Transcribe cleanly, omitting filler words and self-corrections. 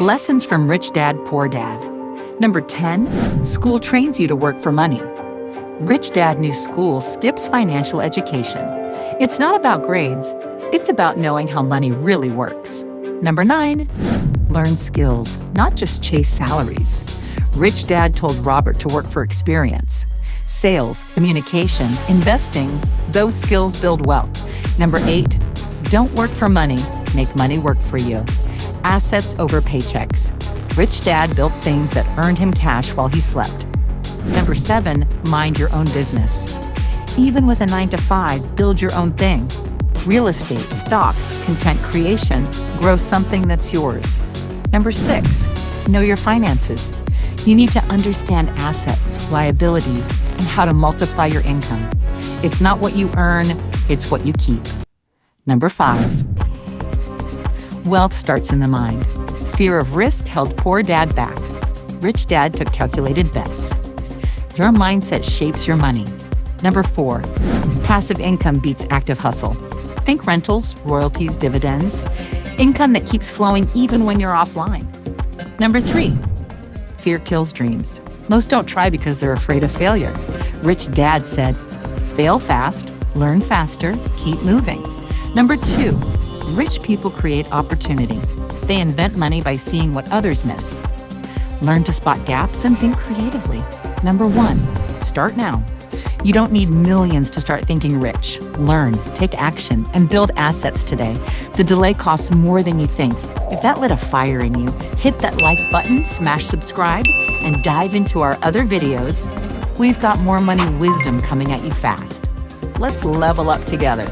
Lessons from Rich Dad, Poor Dad. Number 10, school trains you to work for money. Rich Dad Knew School skips financial education. It's not about grades, it's about knowing how money really works. Number 9, learn skills, not just chase salaries. Rich Dad told Robert to work for experience. Sales, communication, investing, those skills build wealth. Number 8, don't work for money, make money work for you. Assets over paychecks. Rich Dad built things that earned him cash while he slept. Number 7, mind your own business. Even with a 9-to-5, build your own thing. Real estate, stocks, content creation, grow something that's yours. Number 6, know your finances. You need to understand assets, liabilities, and how to multiply your income. It's not what you earn, it's what you keep. Number 5, wealth starts in the mind. Fear of risk held Poor Dad back. Rich Dad took calculated bets. Your mindset shapes your money. Number 4, passive income beats active hustle. Think rentals, royalties, dividends, income that keeps flowing even when you're offline. Number 3, fear kills dreams. Most don't try because they're afraid of failure. Rich Dad said, fail fast, learn faster, keep moving. Number 2, rich people create opportunity. They invent money by seeing what others miss. Learn to spot gaps and think creatively. Number 1, start now. You don't need millions to start thinking rich. Learn, take action, and build assets today. The delay costs more than you think. If that lit a fire in you, hit that like button, smash subscribe, and dive into our other videos. We've got more money wisdom coming at you fast. Let's level up together.